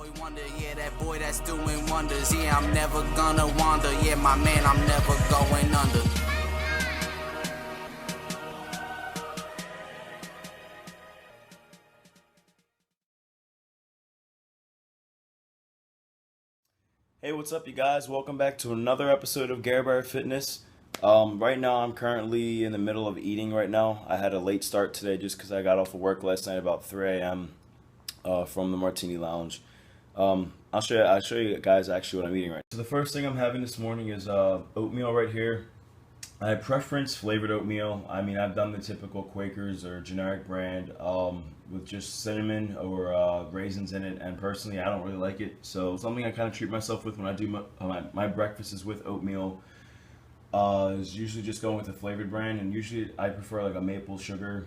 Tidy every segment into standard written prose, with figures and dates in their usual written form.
boy wonder, yeah, that boy that's doing wonders. Yeah, I'm never gonna wander. Yeah, my man, I'm never going under. Hey, what's up, you guys? Welcome back to another episode of Gare Fitness. Right now, I'm currently in the middle of eating right now. I had a late start today just because I got off of work last night about 3 a.m. From the Martini Lounge. I'll show you guys actually what I'm eating right now. So the first thing I'm having this morning is oatmeal right here. I preference flavored oatmeal. I mean, I've done the typical Quakers or generic brand with just cinnamon or raisins in it, and personally, I don't really like it. So something I kind of treat myself with when I do my breakfast is with oatmeal. Is usually just going with a flavored brand, and usually I prefer like a maple sugar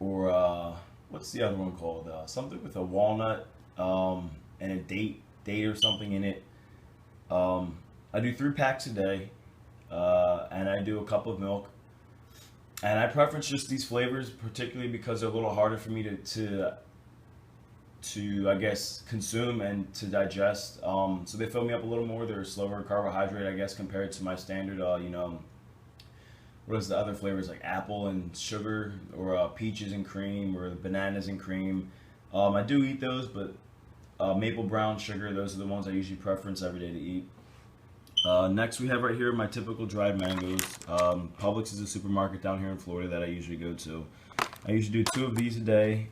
or what's the other one called? Something with a walnut and a date or something in it. I do 3 packs a day. And I do a cup of milk, and I preference just these flavors, particularly because they're a little harder for me to I guess consume and to digest. So they fill me up a little more. They're slower carbohydrate, I guess, compared to my standard. What is the other flavors like apple and sugar, or peaches and cream, or the bananas and cream. I do eat those, but maple brown sugar, those are the ones I usually preference every day to eat. Next we have right here my typical dried mangoes. Publix is a supermarket down here in Florida that I usually go to. I usually do 2 of these a day.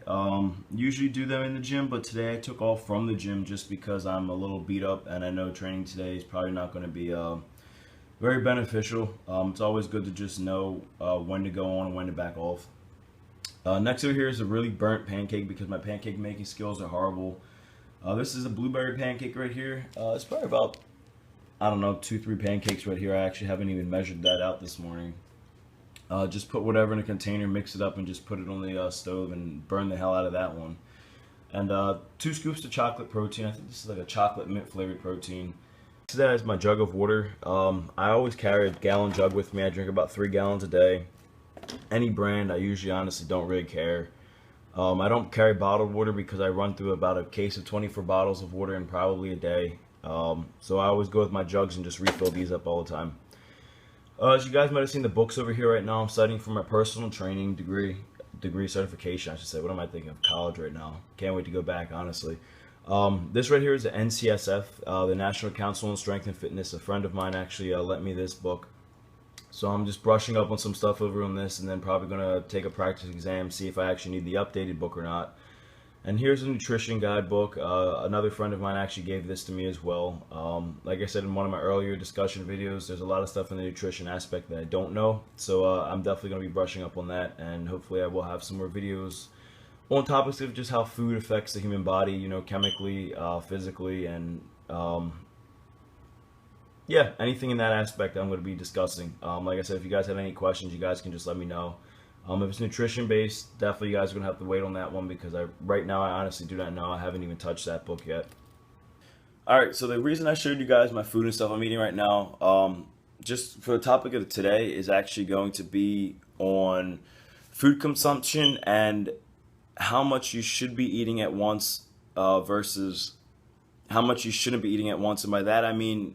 Usually do them in the gym, but today I took off from the gym just because I'm a little beat up, and I know training today is probably not going to be very beneficial. It's always good to just know when to go on and when to back off. Next over here is a really burnt pancake because my pancake making skills are horrible. This is a blueberry pancake right here. It's probably about, I don't know, 2-3 pancakes right here. I actually haven't even measured that out this morning. Just put whatever in a container, mix it up, and just put it on the stove and burn the hell out of that one. And 2 scoops of chocolate protein. I think this is like a chocolate mint flavored protein. So that is my jug of water. I always carry a gallon jug with me. I drink about 3 gallons a day. Any brand, I usually honestly don't really care. I don't carry bottled water because I run through about a case of 24 bottles of water in probably a day. So I always go with my jugs and just refill these up all the time. As you guys might have seen the books over here right now, I'm studying for my personal training degree certification, I should say. What am I thinking of? College right now. Can't wait to go back, honestly. This right here is the NCSF, the National Council on Strength and Fitness. A friend of mine actually lent me this book. So I'm just brushing up on some stuff over on this, and then probably going to take a practice exam, see if I actually need the updated book or not. And here's a nutrition guidebook. Another friend of mine actually gave this to me as well. Like I said in one of my earlier discussion videos, there's a lot of stuff in the nutrition aspect that I don't know. So I'm definitely going to be brushing up on that, and hopefully I will have some more videos on topics of just how food affects the human body, you know, chemically, physically, and yeah, anything in that aspect I'm going to be discussing. Like I said, if you guys have any questions, you guys can just let me know. If it's nutrition based, definitely you guys are going to have to wait on that one because right now I honestly do not know. I haven't even touched that book yet. Alright, so the reason I showed you guys my food and stuff I'm eating right now, just for the topic of today, is actually going to be on food consumption and how much you should be eating at once versus how much you shouldn't be eating at once. And by that I mean,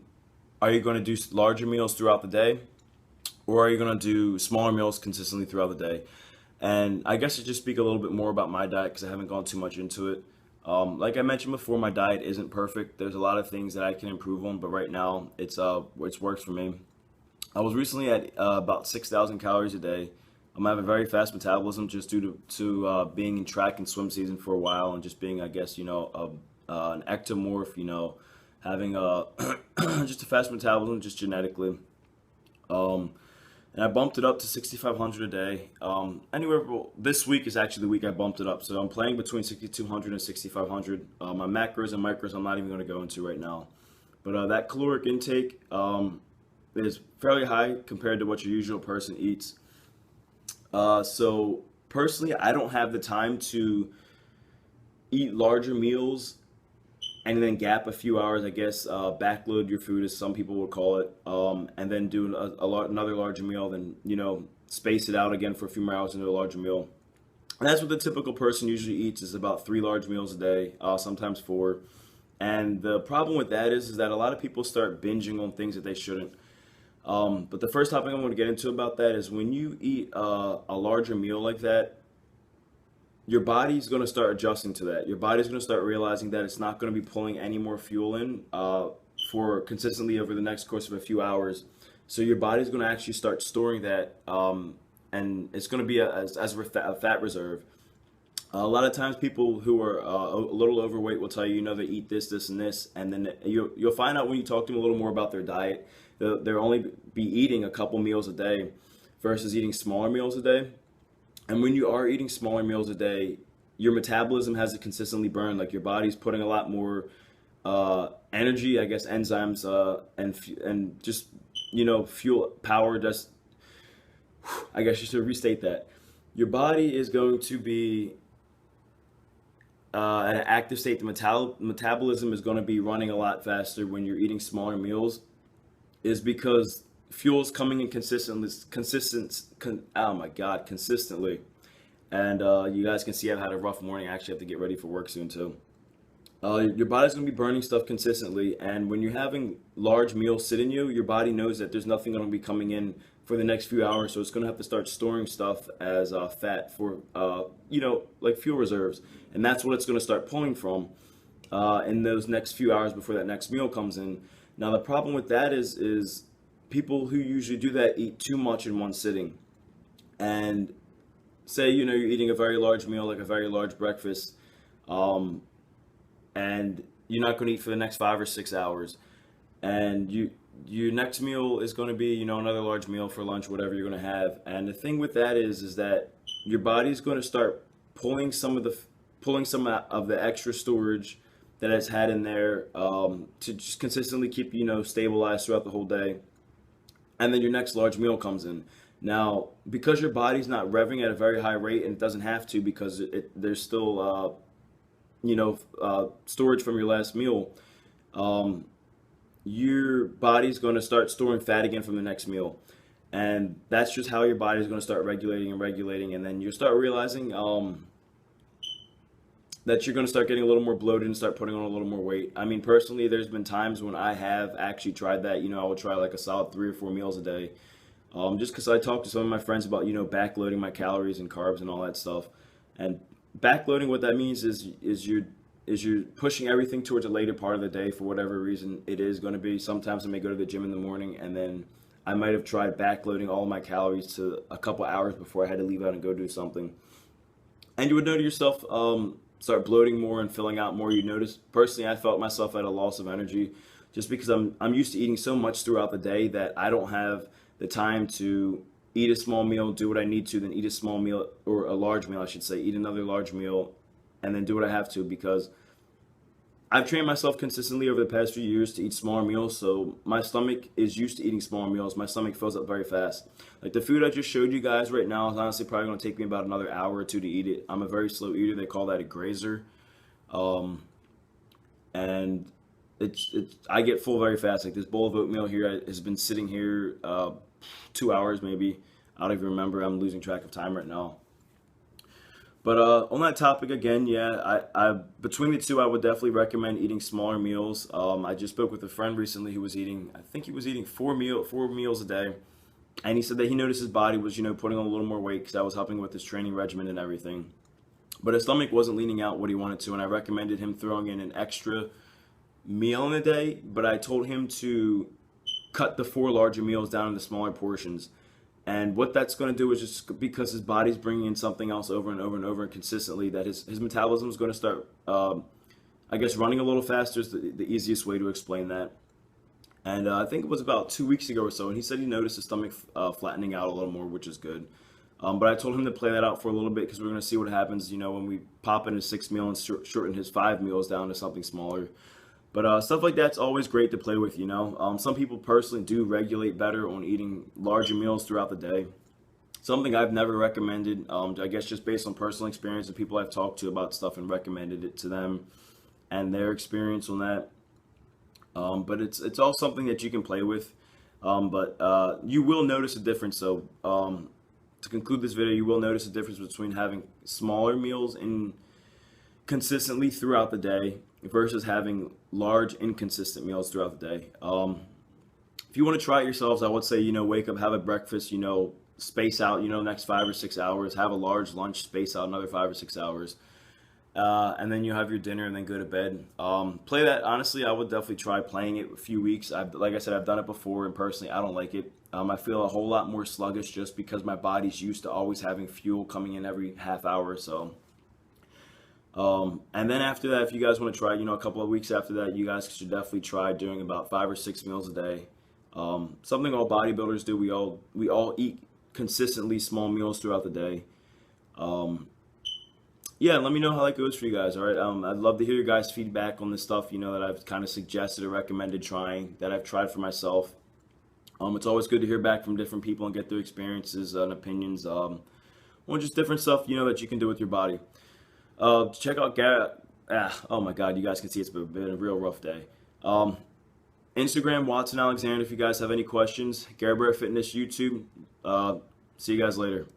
are you going to do larger meals throughout the day? Or are you going to do smaller meals consistently throughout the day? And I guess to just speak a little bit more about my diet because I haven't gone too much into it. Like I mentioned before, my diet isn't perfect. There's a lot of things that I can improve on, but right now it's works for me. I was recently at about 6,000 calories a day. I have a very fast metabolism just due to being in track and swim season for a while and just being, I guess, you know, an ectomorph, you know, having just a fast metabolism just genetically. And I bumped it up to 6,500 a day. This week is actually the week I bumped it up. So I'm playing between 6,200 and 6,500. My macros and micros I'm not even going to go into right now. But that caloric intake is fairly high compared to what your usual person eats. So personally, I don't have the time to eat larger meals and then gap a few hours, I guess, backload your food, as some people would call it, and then do another larger meal, then, you know, space it out again for a few more hours into a larger meal. And that's what the typical person usually eats, is about 3 large meals a day, sometimes 4. And the problem with that is that a lot of people start binging on things that they shouldn't. But the first topic I'm going to get into about that is when you eat a larger meal like that, your body's going to start adjusting to that. Your body's going to start realizing that it's not going to be pulling any more fuel in for consistently over the next course of a few hours. So your body's going to actually start storing that, and it's going to be a fat reserve. A lot of times, people who are a little overweight will tell you, they eat this, this, and this, and then you'll find out when you talk to them a little more about their diet, they'll only be eating a couple meals a day versus eating smaller meals a day. And when you are eating smaller meals a day, your metabolism has to consistently burn. Like your body's putting a lot more energy, I guess, enzymes, and just fuel power. Just I guess you should restate that. Your body is going to be in an active state. The metabolism is going to be running a lot faster when you're eating smaller meals, is because fuel is coming in consistently, and you guys can see I've had a rough morning. I actually have to get ready for work soon too. Your body's going to be burning stuff consistently, and when you're having large meals sit in you, your body knows that there's nothing going to be coming in for the next few hours, so it's going to have to start storing stuff as fat for like fuel reserves, and that's what it's going to start pulling from in those next few hours before that next meal comes in. Now the problem with that is people who usually do that eat too much in one sitting, and say you're eating a very large meal, like a very large breakfast, and you're not going to eat for the next 5 or 6 hours, and your next meal is going to be another large meal for lunch, whatever you're going to have. And the thing with that is that your body's going to start pulling some of the extra storage that it's had in there to just consistently keep stabilized throughout the whole day. And then your next large meal comes in. Now, because your body's not revving at a very high rate, and it doesn't have to, because there's still storage from your last meal, your body's going to start storing fat again from the next meal. And that's just how your body's going to start regulating, and then you'll start realizing that you're going to start getting a little more bloated and start putting on a little more weight. I mean, personally, there's been times when I have actually tried that. I would try like a solid 3 or 4 meals a day, just because I talked to some of my friends about backloading my calories and carbs and all that stuff. And backloading, what that means is you're pushing everything towards a later part of the day for whatever reason it is going to be. Sometimes I may go to the gym in the morning, and then I might have tried backloading all of my calories to a couple hours before I had to leave out and go do something. And you would notice yourself start bloating more and filling out more. You notice, personally, I felt myself at a loss of energy, just because I'm used to eating so much throughout the day that I don't have the time to eat a small meal, do what I need to, then eat a small meal, or a large meal, I should say, eat another large meal, and then do what I have to, because I've trained myself consistently over the past few years to eat smaller meals, so my stomach is used to eating smaller meals. My stomach fills up very fast. Like the food I just showed you guys right now is honestly probably going to take me about another hour or two to eat it. I'm a very slow eater. They call that a grazer. And I get full very fast. Like this bowl of oatmeal here has been sitting here 2 hours maybe. I don't even remember. I'm losing track of time right now. But on that topic again, yeah, I between the two, I would definitely recommend eating smaller meals. I just spoke with a friend recently who was eating, I think he was eating 4 meals a day, and he said that he noticed his body was, putting on a little more weight because I was helping with his training regimen and everything. But his stomach wasn't leaning out what he wanted to, and I recommended him throwing in an extra meal in a day, but I told him to cut the 4 larger meals down into smaller portions. And what that's going to do is, just because his body's bringing in something else over and over and over consistently, that his metabolism is going to start, I guess, running a little faster is the easiest way to explain that. And I think it was about 2 weeks ago or so, and he said he noticed his stomach flattening out a little more, which is good. But I told him to play that out for a little bit, because we're going to see what happens, when we pop in his 6 meal and shorten his 5 meals down to something smaller. But stuff like that's always great to play with, Some people personally do regulate better on eating larger meals throughout the day. Something I've never recommended, I guess just based on personal experience and people I've talked to about stuff and recommended it to them and their experience on that. But it's all something that you can play with. But you will notice a difference. So to conclude this video, you will notice a difference between having smaller meals consistently throughout the day, versus having large, inconsistent meals throughout the day. If you want to try it yourselves, I would say, wake up, have a breakfast, space out, next 5 or 6 hours, have a large lunch, space out another 5 or 6 hours. And then you have your dinner and then go to bed. Play that. Honestly, I would definitely try playing it a few weeks. Like I said, I've done it before, and personally, I don't like it. I feel a whole lot more sluggish just because my body's used to always having fuel coming in every half hour or so. And then after that, if you guys want to try, a couple of weeks after that, you guys should definitely try doing about 5 or 6 meals a day. Something all bodybuilders do. We all eat consistently small meals throughout the day. Yeah, let me know how that goes for you guys. All right, I'd love to hear your guys' feedback on this stuff. That I've kind of suggested or recommended trying, that I've tried for myself. It's always good to hear back from different people and get their experiences and opinions. Or just different stuff that you can do with your body. Check out oh my God, you guys can see it's been a real rough day. Instagram, Watson Alexander, if you guys have any questions. Gare Bear Fitness YouTube. See you guys later.